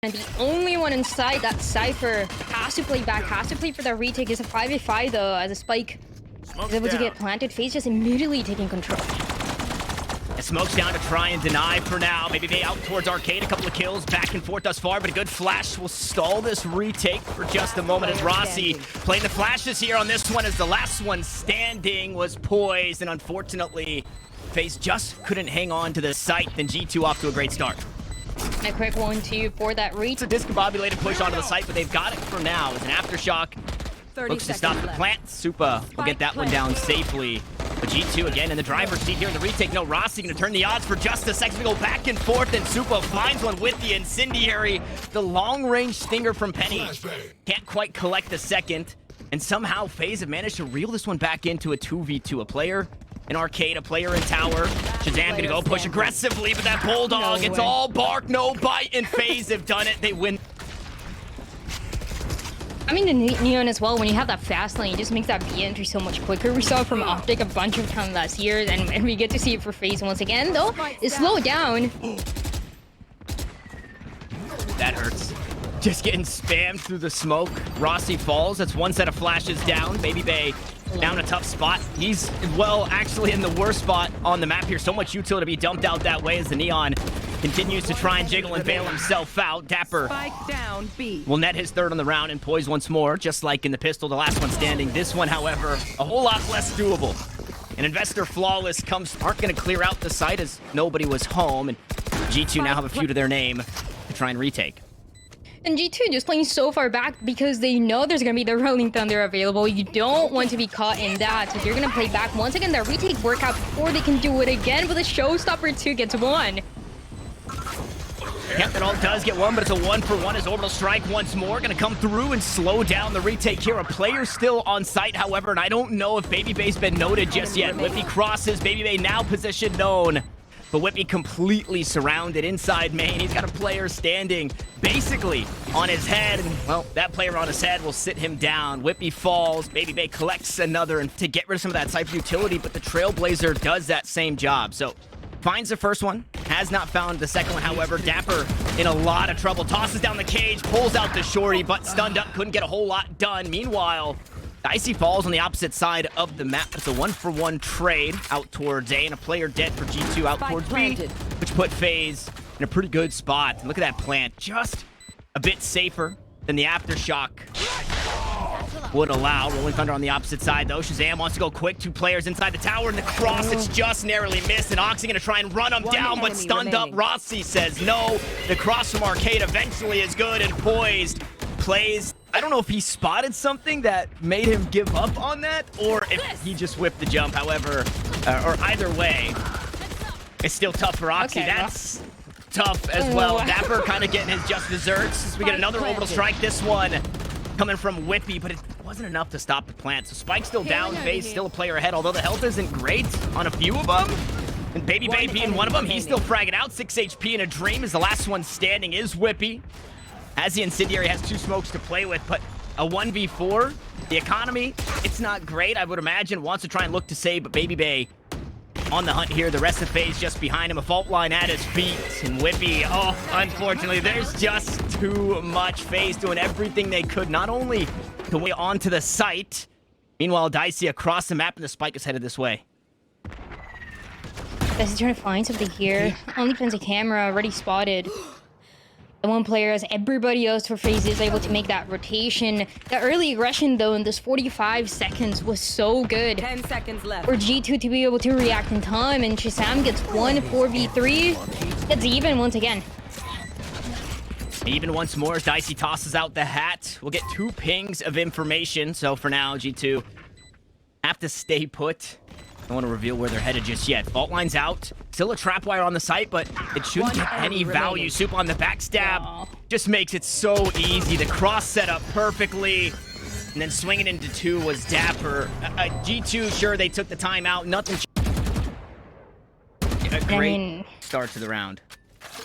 And the only one inside that Cypher has to play back, has to play for the retake. Is a 5v5 though, as a Spike is able to get planted. FaZe just immediately taking control. And Smoke's down to try and deny for now. Maybe they out towards Arcade. A couple of kills back and forth thus far, but a good flash will stall this retake for just a moment as Rossi playing the flashes here on this one as the last one standing was poised. And unfortunately, FaZe just couldn't hang on to the site. Then G2 off to a great start. And a quick 1-2 for that retake. It's a discombobulated push onto the site, but they've got it for now. It's an aftershock. Looks to stop the plant. Supa will get that one down safely. But G2 again in the driver's seat here in the retake. No, Rossi going to turn the odds for just a second. We go back and forth, and Supa finds one with the incendiary. The long-range stinger from Penny. Can't quite collect the second. And somehow FaZe have managed to reel this one back into a 2v2. A player in Arcade, a player in Tower. Shazam going to go push aggressively, but that Bulldog, it's all bark, no bite, and FaZe have done it. They win. I mean, the Neon as well, when you have that fast lane, it just makes that B entry so much quicker. We saw it from Optic a bunch of times last year, and we get to see it for FaZe once again, though. It's slowed down. That hurts. Just getting spammed through the smoke. Rossi falls. That's one set of flashes down. Baby Bay down a tough spot. He's, well, actually in the worst spot on the map here. So much utility to be dumped out that way as the Neon continues to try and jiggle and bail himself out. Dapper down, B. will net his third on the round and poise once more, just like in the pistol, the last one standing. This one, however, a whole lot less doable. An Investor Flawless comes, aren't going to clear out the site as nobody was home, and G2 now have a few to their name to try and retake. And G2 just playing so far back because they know there's going to be the Rolling Thunder available. You don't want to be caught in that. So they're going to play back. Once again, the retake workout before they can do it again. But the Showstopper 2 gets one. Yep, it all does get one, but it's a 1-for-1 as Orbital Strike once more. Going to come through and slow down the retake here. A player still on site, however, and I don't know if Baby Bay's been noted just yet. Whippy crosses. Baby Bay now position known. But Whippy completely surrounded inside main. He's got a player standing basically on his head. And, well, that player on his head will sit him down. Whippy falls. Baby Bay collects another and to get rid of some of that Cypher utility, but the Trailblazer does that same job. So finds the first one. Has not found the second one, however. Dapper in a lot of trouble. Tosses down the cage. Pulls out the shorty, but stunned up. Couldn't get a whole lot done. Meanwhile, Dicey falls on the opposite side of the map. It's a 1-for-1 trade out towards A, and a player dead for G2 out towards B, which put FaZe in a pretty good spot. And look at that plant. Just a bit safer than the aftershock would allow. Rolling Thunder on the opposite side, though. Shazam wants to go quick. Two players inside the tower, and the cross, it's just narrowly missed. And Oxy going to try and run him down, but stunned up. Rossi says no. The cross from Arcade eventually is good and poised. Plays. I don't know if he spotted something that made him give up on that, or if he just whipped the jump. However, or either way, it's still tough for Oxy. Okay, that's tough as well. Dapper kind of getting his just desserts. We get another orbital strike. This one coming from Whippy, but it wasn't enough to stop the plant. So Spike's still down. FaZe still a player ahead, although the health isn't great on a few of them. And Baby Bay being one of them, he's still fragging out. 6 HP in a dream is the last one standing is Whippy. As the Incendiary has 2 smokes to play with, but a 1v4, the economy, it's not great. I would imagine wants to try and look to save, but Baby Bay on the hunt here. The rest of FaZe just behind him. A fault line at his feet. And Whippy, oh, unfortunately, there's just too much. FaZe doing everything they could, not only to way onto the site. Meanwhile, Dicey across the map, and the Spike is headed this way. Guys, he's trying to find something here. Only depends a camera already spotted. The one player, as everybody else for FaZe, is able to make that rotation. The early aggression, though, in this 45 seconds was so good. 10 seconds left. For G2 to be able to react in time, and Shazam gets 4v3. It's even once again. Even once more as Dicey tosses out the hat. We'll get 2 pings of information. So for now, G2 have to stay put. Don't want to reveal where they're headed just yet. Fault line's out. Still a trap wire on the site, but it shouldn't get any value. Soup on the backstab just makes it so easy. The cross set up perfectly. And then swinging into 2 was Dapper. G2, sure, they took the time out. Nothing. A great start to the round.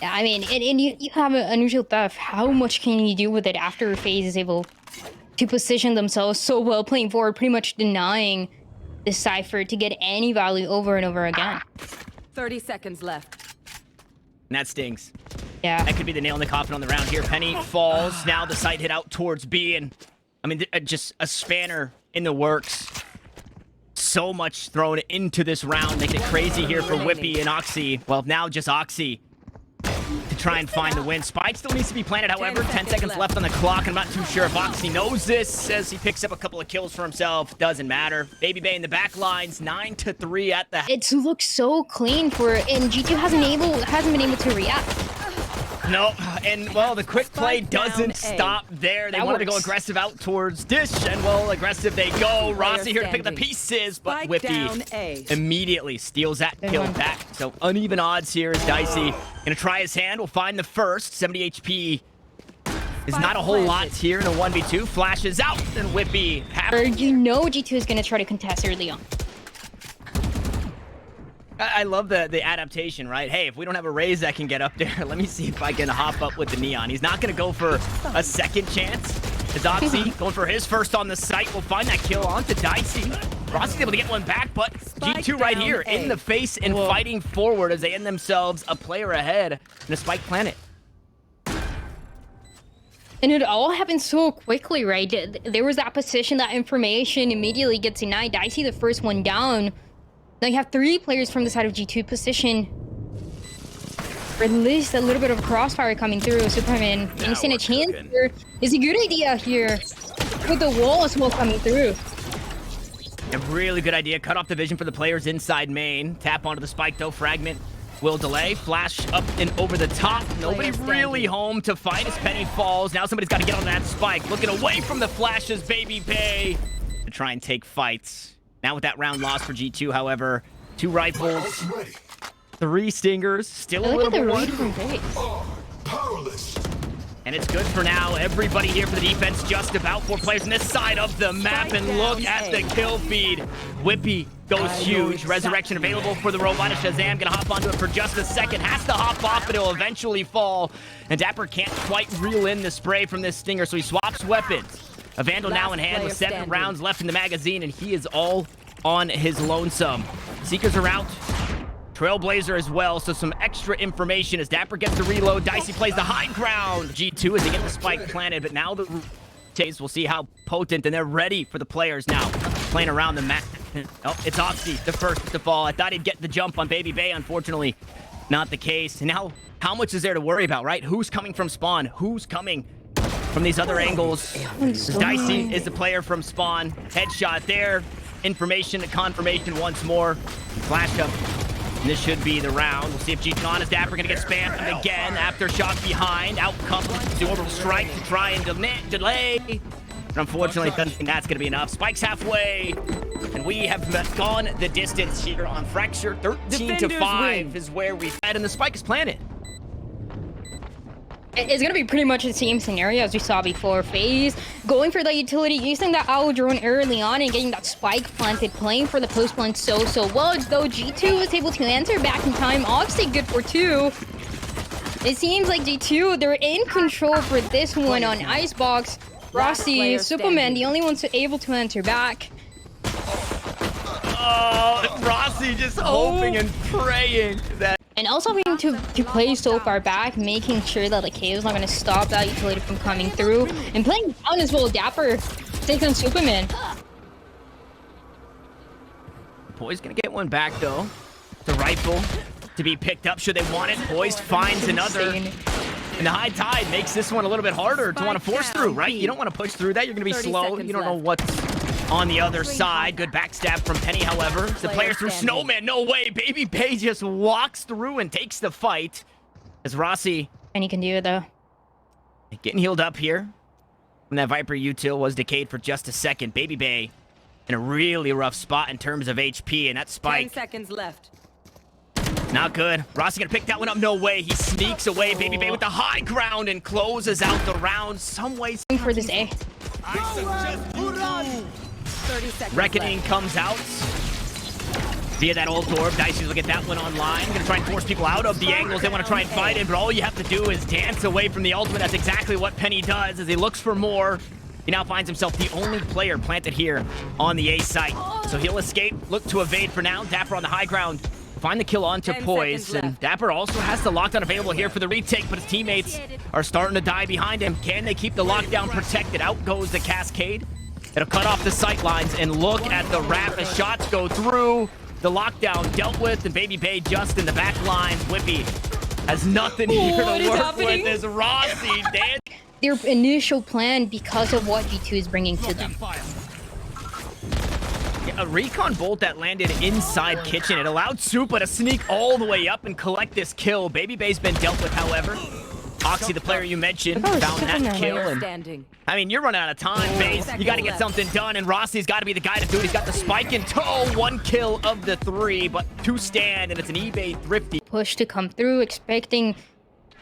Yeah, I mean, and you have an unusual thought of how much can you do with it after FaZe is able to position themselves so well, playing forward, pretty much denying the Cypher to get any value over and over again. 30 seconds left. And that stings. Yeah. That could be the nail in the coffin on the round here. Penny falls. Now the sight hit out towards B. And, I mean, just a spanner in the works. So much thrown into this round. Making it crazy here for Whippy and Oxy. Well, now just Oxy to try and find the win. Spike still needs to be planted, however. 10 seconds left on the clock. I'm not too sure if Oxy knows this. Says he picks up a couple of kills for himself. Doesn't matter. Baby Bay in the back lines. 9-3 at the... It looks so clean and G2 hasn't been able to react. No, and well, the quick play Spike down doesn't A. stop there. They That wanted to go works. aggressive out towards Dish, and well, aggressive they go. Rossi here to pick up the standing. pieces, but Spike down Whippy A. immediately steals that Good kill one. back. So uneven odds here as Dicey gonna try his hand. We'll find the first. 70 HP is not a whole lot here in a 1v2. Flashes out, and Whippy Or you know G2 is going to try to contest early on. I love the adaptation, right? Hey, if we don't have a raise that can get up there, let me see if I can hop up with the Neon. He's not going to go for a second chance. As Oxy going for his first on the site. We'll find that kill onto Dicey. Rossi's able to get one back, but Spike G2 right down here A. in the face and fighting forward as they end themselves a player ahead in a Spike Planet. And it all happened so quickly, right? There was that position, that information immediately gets denied. Dicey the first one down. Now you have 3 players from the side of G2 position. Or at least a little bit of crossfire coming through. Superman, instant a chance cooking. here is a good idea here. With the wall as well coming through. A really good idea. Cut off the vision for the players inside main. Tap onto the spike though. Fragment will delay. Flash up and over the top. Nobody really home to fight as Penny falls. Now somebody's got to get on that spike. Looking away from the flashes, Baby Bay, to try and take fights. Now with that round lost for G2, however, 2 rifles, 3 stingers, still a Look little at the bit read one. from base. Powerless. And it's good for now. Everybody here for the defense, just about 4 players on this side of the map. And look at the kill feed. Whippy goes huge. Resurrection available for the robot. Shazam gonna hop onto it for just a second. Has to hop off, but it'll eventually fall. And Dapper can't quite reel in the spray from this stinger, so he swaps weapons. A Vandal now in hand with 7 rounds left in the magazine, and he is all on his lonesome. Seekers are out. Trailblazer as well, so some extra information as Dapper gets the reload. Dicey plays the high ground. G2 as they get the spike planted, but now the chase, we'll see how potent, and they're ready for the players now. Playing around the map. Oh, it's Oxy, the first to fall. I thought he'd get the jump on Baby Bay. Unfortunately, not the case. And now, how much is there to worry about, right? Who's coming from spawn? Who's coming from these other angles? Dicey is the player from spawn. Headshot there. Information and confirmation once more. Flash up. And this should be the round. We'll see if G2 is Dapper going to get spammed again. Aftershock behind. Out comes the orbital strike to try and delay. But unfortunately, doesn't think that's going to be enough. Spike's halfway. And we have gone the distance here on Fracture. 13-5 is where we've had, and the spike is planted. It's going to be pretty much the same scenario as we saw before. FaZe going for the utility, using that owl drone early on and getting that spike planted, playing for the post plant so well. Though G2 was able to answer back in time. Obviously good for 2. It seems like G2, they're in control for this one on Icebox. Rossi, Superman, the only ones able to answer back. Oh, Rossi just hoping and praying that... And also having to play so far back, making sure that the KO is not going to stop that utility from coming through. And playing down as well, Dapper takes on Superman. Boy's gonna get one back though. The rifle to be picked up should they want it. Poised finds another. And the high tide makes this one a little bit harder to want to force through, right? You don't want to push through that. You're gonna be slow. You don't know what's on the other side. Good backstab from Penny, however. The players through Snowman. No way. Baby Bay just walks through and takes the fight. As Rossi And he can do it though. getting healed up here. When that Viper util was decayed for just a second. Baby Bay in a really rough spot in terms of HP, and that 10 spike, seconds left. not good. Rossi gonna pick that one up, no way. He sneaks away, Baby Bay with the high ground and closes out the round. Some ways. Going for this A. 30 seconds Reckoning left. comes out via that old orb. Dicey's will get that one online. Gonna try and force people out of the angles they want to try and fight it, but all you have to do is dance away from the ultimate. That's exactly what Penny does as he looks for more. He now finds himself the only player planted here on the A site. So he'll escape, look to evade for now. Dapper on the high ground. find the kill onto 10 Poise, seconds and left. Dapper also has the lockdown available here for the retake, but his teammates are starting to die behind him. Can they keep the lockdown protected? Out goes the Cascade. It'll cut off the sight lines, and look at the wrap as shots go through. The lockdown dealt with, and Baby Bay just in the back lines. Whippy has nothing here What to is work happening? with. As Rossi dance. Their initial plan because of what G2 is bringing to them. A recon bolt that landed inside kitchen. It allowed Supa to sneak all the way up and collect this kill. Baby Bay's been dealt with, however. Oxy, the player you mentioned, That was found that Superman. kill. And, Standing. I mean, you're running out of time, FaZe. You got to get something done, and Rossi's got to be the guy to do it. He's got the spike in tow. 1 kill of the 3, but 2 stand, and it's an eBay thrifty. Push to come through, expecting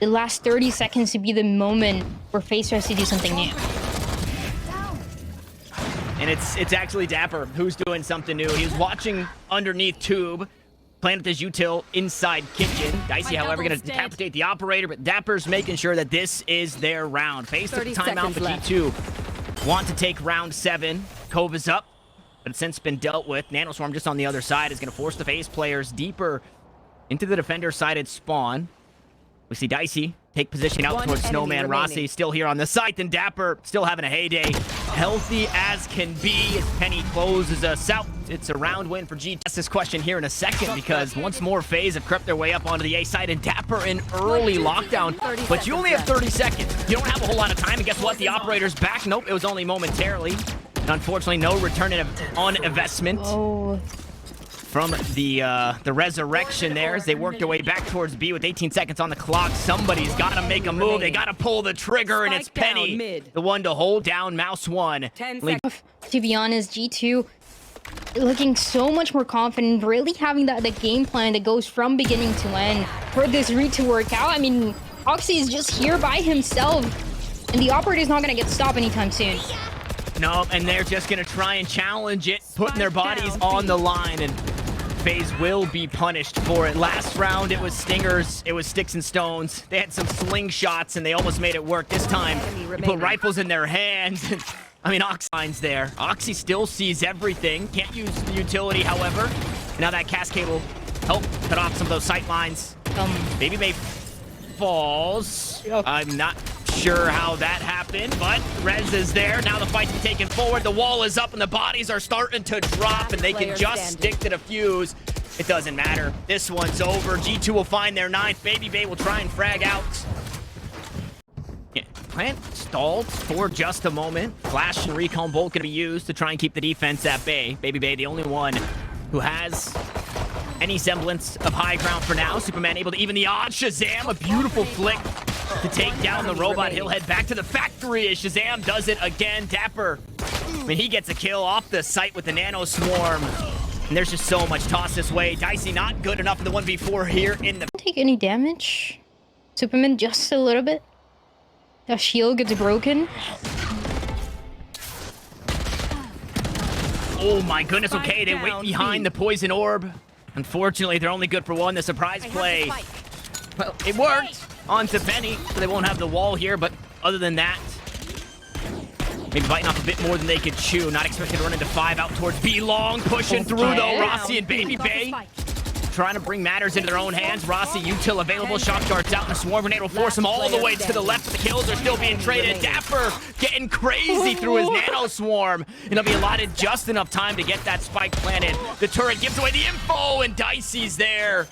the last 30 seconds to be the moment where FaZe tries to do something new. And it's actually Dapper who's doing something new. He was watching underneath tube, planted his util inside kitchen. Dicey, however, going to decapitate the operator, but Dapper's making sure that this is their round. FaZe took the 30 timeout seconds for left. G2. Want to take round 7. Cove is up, but it's since been dealt with. Nanoswarm just on the other side is going to force the FaZe players deeper into the defender-sided spawn. We see Dicey take position out One towards enemy Snowman. remaining. Rossi still here on the site, and Dapper still having a heyday. Healthy as can be as Penny closes us out. It's a round win for G. Ask this question here in a second, because once more FaZe have crept their way up onto the A side, and Dapper in early lockdown. But you only have 30 seconds. You don't have a whole lot of time, and guess what? The operator's back. Nope, it was only momentarily. And unfortunately, no return on investment. Oh, From the resurrection there as they work their way back towards B with 18 seconds on the clock. Somebody's got to make a move. They got to pull the trigger, and it's Spike down Penny, mid. the one to hold down Mouse 1. 10 Lead- seconds. to be honest, G2 looking so much more confident, really having the game plan that goes from beginning to end for this read to work out. I mean, Oxy is just here by himself, and the operator's not going to get stopped anytime soon. No, and they're just going to try and challenge it, putting their Spike bodies down, on the line, and FaZe will be punished for it. Last round, it was stingers, it was sticks and stones. They had some slingshots, and they almost made it work. This time, you put rifles in their hands. I mean, Oxy's there. Oxy still sees everything. Can't use the utility, however. Now that Cascade will help cut off some of those sight lines. Baby Bay falls. Yep. I'm not sure how that happened, but Rez is there. Now the fight's taken forward. The wall is up, and the bodies are starting to drop, and they can Player just standing. stick to the fuse. It doesn't matter. This one's over. G2 will find their 9th. Baby Bay will try and frag out. Yeah, plant stalled for just a moment. Flash and Recon Bolt going to be used to try and keep the defense at bay. Baby Bay, the only one who has any semblance of high ground for now. Superman able to even the odds. Shazam, a beautiful flick to take down the robot. He'll head back to the factory as Shazam does it again. Dapper, I mean, he gets a kill off the site with the Nano Swarm. And there's just so much toss this way. Dicey not good enough in the 1v4 here in the... Don't take any damage. Superman just a little bit. The shield gets broken. Oh my goodness, okay, they wait down, behind B. the poison orb. Unfortunately, they're only good for one. The surprise play. Well, it worked onto Penny, so they won't have the wall here, but other than that, maybe biting off a bit more than they could chew. Not expected to run into 5 out towards B. Long, pushing through though. Rossi and Baby Bay trying to bring matters into their own hands. Rossi, util available. Shock darts out, and a swarm grenade will force him all the way to the left. The kills are still being traded. Dapper getting crazy through his nano swarm. And he'll be allotted just enough time to get that spike planted. The turret gives away the info, and Dicey's there.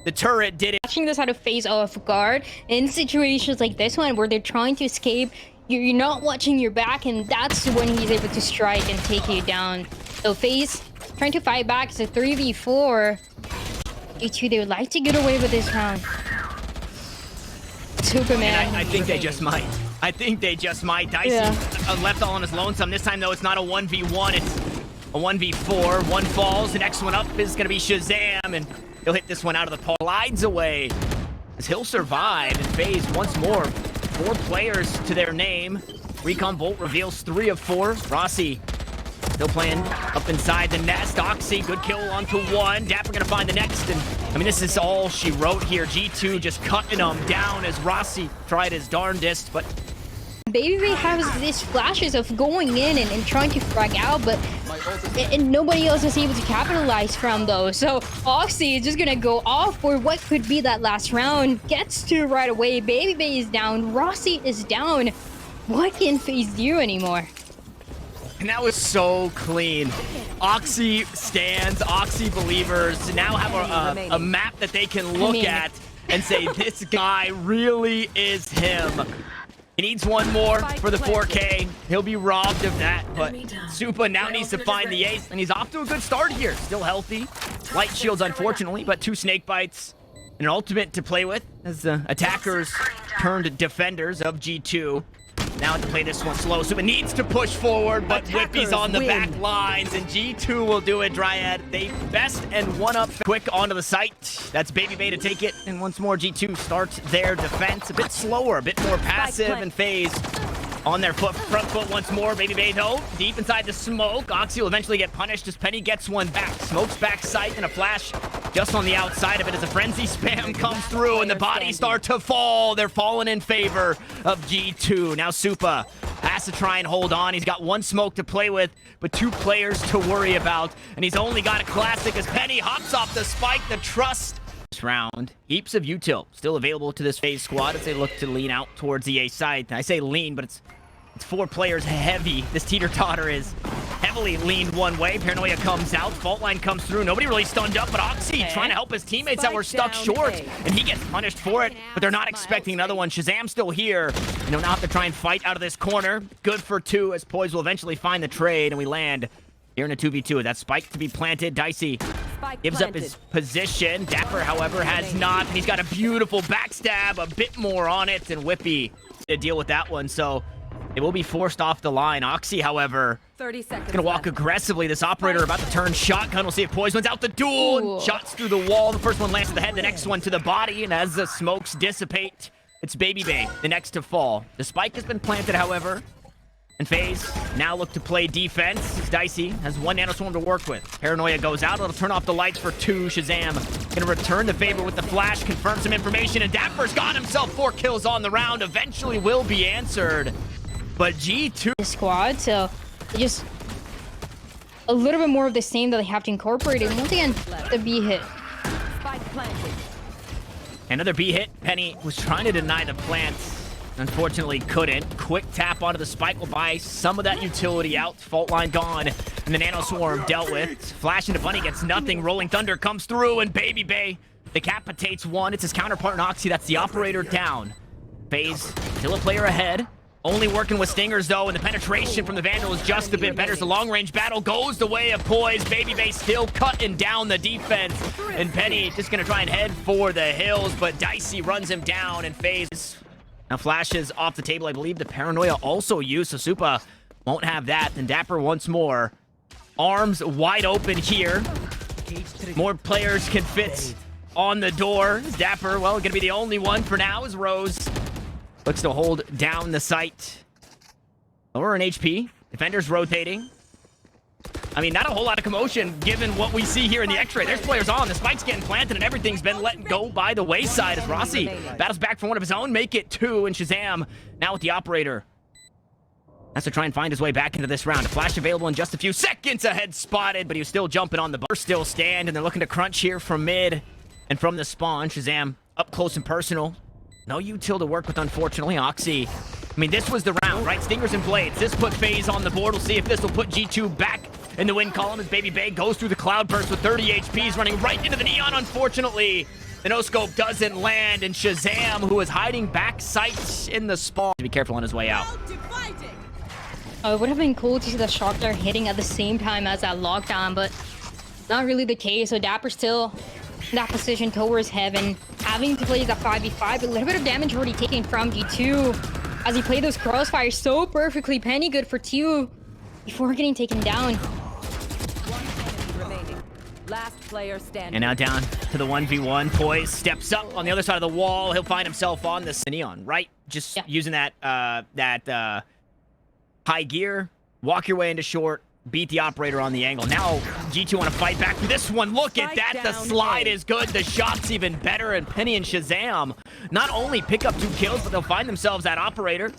The turret did it. Watching this out of FaZe off guard in situations like this one where they're trying to escape, you're not watching your back, and that's when he's able to strike and take you down. So FaZe trying to fight back. It's a 3v4. G2, they would like to get away with this round. Superman. And I think they just might. I think they just might. Dicey left all on his lonesome. This time, though, it's not a 1v1. It's a 1v4. One falls. The next one up is going to be Shazam, and he'll hit this one out of the pole. Glides away as he'll survive. And FaZe once more. 4 players to their name. Recon Bolt reveals 3 of 4. Rossi still playing up inside the nest. Oxy, good kill onto 1. Dapper gonna find the next, and I mean, this is all she wrote here. G2 just cutting them down as Rossi tried his darndest, but Baby Bay has these flashes of going in and trying to frag out, but and nobody else is able to capitalize from those. So Oxy is just gonna go off for what could be that last round. Gets to right away. Baby Bay is down. Rossi is down. What can FaZe do anymore? And that was so clean. Oxy stands, Oxy believers now have a map that they can look at and say, this guy really is him. He needs one more for the 4K. He'll be robbed of that, but Supa now needs to find the ace, and he's off to a good start here. Still healthy. Light shields, unfortunately, but 2 snake bites. And an ultimate to play with as the attackers turned defenders of G2. Now to play this one slow. Supa needs to push forward, but Whippy's on the back lines, and G2 will do it. Dryad, they best and one up quick onto the site. That's Baby Bay to take it, and once more G2 starts their defense. A bit slower, a bit more passive, and FaZe on their front foot once more. Baby Bay, though, deep inside the smoke. Oxy will eventually get punished as Penny gets one back. Smokes back sight and a flash just on the outside of it as a frenzy spam comes through and the bodies start to fall. They're falling in favor of G2. Now Supa has to try and hold on. He's got 1 smoke to play with, but 2 players to worry about. And he's only got a classic as Penny hops off the spike. The trust. This round, heaps of util still available to this FaZe squad as they look to lean out towards the A side. I say lean, but it's 4 players heavy. This teeter-totter is heavily leaned one way. Paranoia comes out. Fault line comes through. Nobody really stunned up, but Oxy trying to help his teammates that were stuck short, and he gets punished for it, but they're not expecting another one. Shazam's still here, and they'll now have to try and fight out of this corner. Good for 2 as Poise will eventually find the trade, and we land here in a 2v2. That spike to be planted. Dicey gives up his position. Dapper, however, has not. He's got a beautiful backstab, a bit more on it, and Whippy to deal with that one, so it will be forced off the line. Oxy, however, 30 seconds gonna walk aggressively. This operator about to turn shotgun. We'll see if Poise wins out the duel. Shots through the wall. The first one lands to the head, the next one to the body. And as the smokes dissipate, it's Baby Bay, the next to fall. The spike has been planted, however. And FaZe now look to play defense. Dicey has 1 nanoswarm to work with. Paranoia goes out. It'll turn off the lights for 2. Shazam gonna return the favor with the flash, confirm some information, and Dapper's got himself 4 kills on the round. Eventually will be answered. But G2 squad, so just a little bit more of the same that they have to incorporate. And once again, the B hit. Another B hit. Penny was trying to deny the plants. Unfortunately couldn't. Quick tap onto the spike will buy some of that utility out. Fault line gone. And the nano swarm dealt with. Flash into Bunny gets nothing. Rolling Thunder comes through and Baby Bay decapitates 1. It's his counterpart in Oxy. That's the operator down. FaZe still a player ahead. Only working with Stingers, though, and the penetration from the Vandal is just a bit better. As the long-range battle goes the way of Poise. Baby Bay still cutting down the defense. And Penny just going to try and head for the hills, but Dicey runs him down, and FaZe now flashes off the table. I believe the Paranoia also used, so Supa won't have that. And Dapper once more. Arms wide open here. More players can fit on the door. Dapper, well, going to be the only one for now as Rose looks to hold down the site. Lower in HP. Defenders rotating. I mean, not a whole lot of commotion given what we see here in the X-ray. There's players on. The spike's getting planted and everything's been let go by the wayside as Rossi battles back for one of his own. Make it 2, and Shazam now with the operator has to try and find his way back into this round. A flash available in just a few seconds. Ahead spotted, but he was still jumping on the bar. Still stand, and they're looking to crunch here from mid and from the spawn. Shazam up close and personal. No util to work with, unfortunately. Oxy. I mean, this was the round, right? Stingers and Blades. This put FaZe on the board. We'll see if this will put G2 back in the win column as Baby Bay goes through the cloud burst with 30 HPs, running right into the Neon, unfortunately. The no-scope doesn't land, and Shazam, who is hiding back sight in the spawn, to be careful on his way out. It would have been cool to see the shock dart hitting at the same time as that lockdown, but not really the case. So Dapper still in that position towards heaven, having to play the 5v5. A little bit of damage already taken from G2 as he played those crossfires so perfectly. Penny good for 2 before getting taken down. Last player standing. And now down to the 1v1. Poise steps up on the other side of the wall. He'll find himself on the Neon, right? Just using that high gear, walk your way into short, beat the operator on the angle. Now G2 want to fight back for this one. Look at that. The slide is good. The shot's even better. And Penny and Shazam not only pick up 2 kills, but they'll find themselves that operator.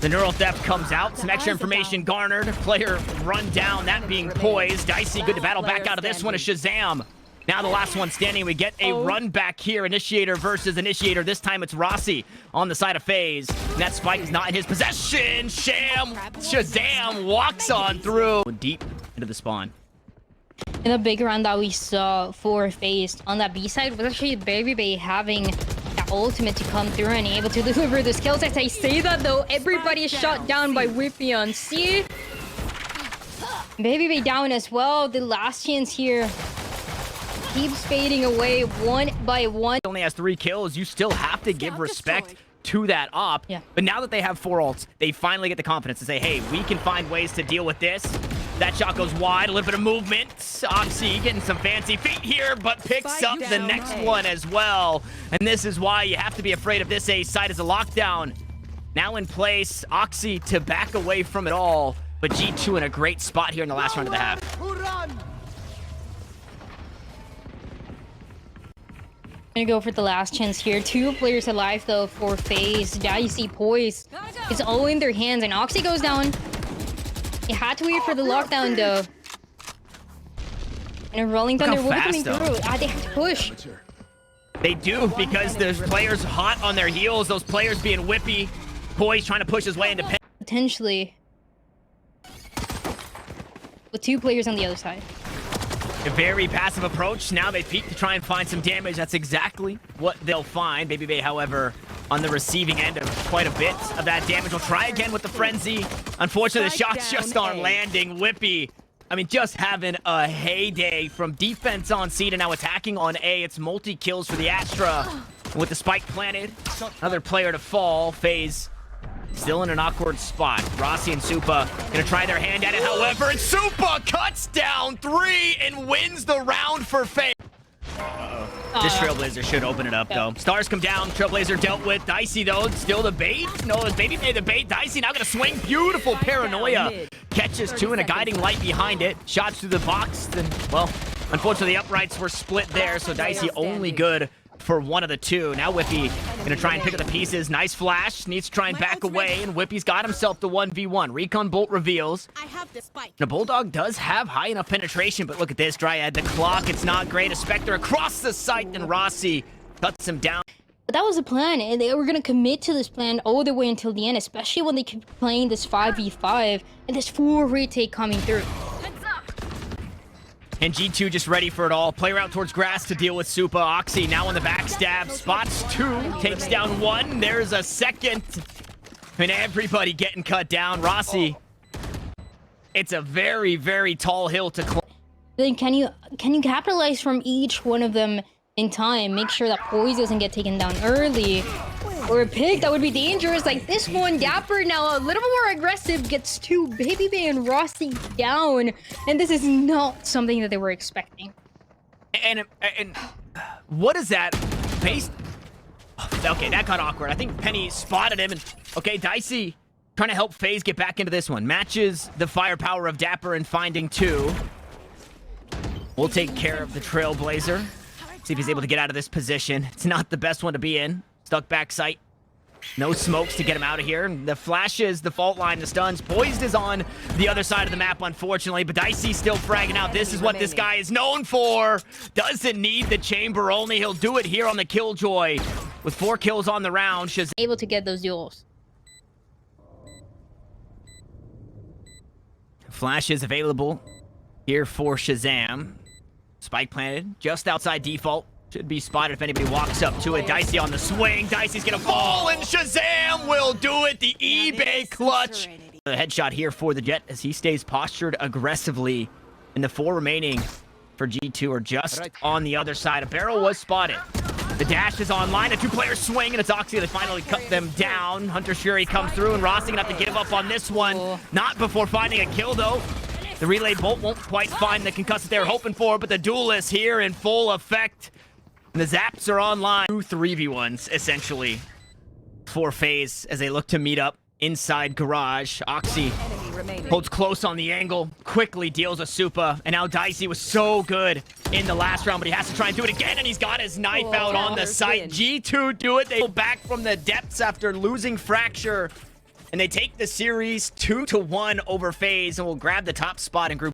The neural theft comes out. Some extra information garnered. Player run down, that being poised. Dicey good to battle back out of this one is Shazam. Now the last one standing. We get a run back here. Initiator versus Initiator. This time it's Rossi on the side of FaZe. And that spike is not in his possession. Shazam walks on through. Deep into the spawn. In the big round that we saw for FaZe on that B side was actually Baby having that ultimate to come through and able to deliver the kills. As I say that though, everybody is shot down by Whippy on C. Baby down as well. The last chance here keeps fading away one by one. Only has 3 kills. You still have to give respect to that op. Yeah. But now that they have 4 ults, they finally get the confidence to say, hey, we can find ways to deal with this. That shot goes wide, a little bit of movement. Oxy getting some fancy feet here, but picks up the next one as well. And this is why you have to be afraid of this A side as a lockdown. Now in place, Oxy to back away from it all. But G2 in a great spot here in the last round of the half. Gonna go for the last chance here. 2 players alive though for FaZe. Dicey poised. It's all in their hands and Oxy goes down. He had to wait for the lockdown though. And a rolling thunder will be coming through. They have to push. They do, because there's players hot on their heels. Those players being Whippy. Poise trying to push his way into pen. Potentially. With 2 players on the other side. A very passive approach. Now they peek to try and find some damage. That's exactly what they'll find. Baby Bay, however, on the receiving end of quite a bit of that damage. We'll try again with the frenzy. Unfortunately, the shots just aren't landing. Whippy, I mean, just having a heyday from defense on C to now attacking on A. It's multi-kills for the Astra. With the spike planted, another player to fall. FaZe still in an awkward spot. Rossi and Supa gonna try their hand at it, however, and Supa cuts down 3 and wins the round for FaZe. This Trailblazer should open it up, though. Stars come down. Trailblazer dealt with. Dicey, though, still the bait. No, it's Baby made the bait. Dicey now gonna swing. Beautiful paranoia. Catches 2 and a guiding light behind it. Shots through the box. Then, well, unfortunately, the uprights were split there, so Dicey only good for 1 of the 2. Now Whippy gonna try and pick up the pieces. Nice flash. Needs to try and back away, and Whippy's got himself the 1v1. Recon Bolt reveals. I have the spike. The Bulldog does have high enough penetration, but look at this, Dryad. The clock, it's not great. A Spectre across the site, and Rossi cuts him down. But that was the plan, and they were gonna commit to this plan all the way until the end, especially when they keep playing this 5v5 and this full retake coming through. And G2 just ready for it all. Player out towards grass to deal with Supa. Oxy now on the backstab. Spots 2. Takes down 1. There's a second. And everybody getting cut down. Rossi. It's a very, very tall hill to climb. Then can you capitalize from each one of them in time? Make sure that Poise doesn't get taken down early. Or a pick, that would be dangerous. Like this one, Dapper now a little more aggressive, gets 2 Baby Bay and Rossi down. And this is not something that they were expecting. And what is that? Based? Okay, that got awkward. I think Penny spotted him. And okay, Dicey trying to help FaZe get back into this one. Matches the firepower of Dapper and finding 2. We'll take care of the Trailblazer. See if he's able to get out of this position. It's not the best one to be in. Stuck back sight. No smokes to get him out of here. The flashes, the fault line, the stuns. Poised is on the other side of the map, unfortunately, but Dicey's still fragging out. This is what this guy is known for. Doesn't need the chamber only. He'll do it here on the Killjoy. With 4 kills on the round, Shazam Able to get those duels. Flash is available here for Shazam. Spike planted just outside default. Should be spotted if anybody walks up to it. Dicey on the swing. Dicey's gonna fall, and Shazam will do it. The eBay clutch. The headshot here for the Jet as he stays postured aggressively. And the 4 remaining for G2 are just on the other side. A barrel was spotted. The dash is online. A 2-player swing, and it's Oxy. They finally cut them down. Hunter Shuri comes through, and Rossi gonna have to give up on this one. Not before finding a kill, though. The relay bolt won't quite find the concussive they were hoping for, but the duelist here in full effect. And the zaps are online. 2 3v1s, essentially, for FaZe as they look to meet up inside garage. Oxy holds close on the angle, quickly deals a Supa, and now Dicey was so good in the last round, but he has to try and do it again, and he's got his knife out on the site. G2 do it. They go back from the depths after losing Fracture. and they take the series 2-1 over FaZe and will grab the top spot in Group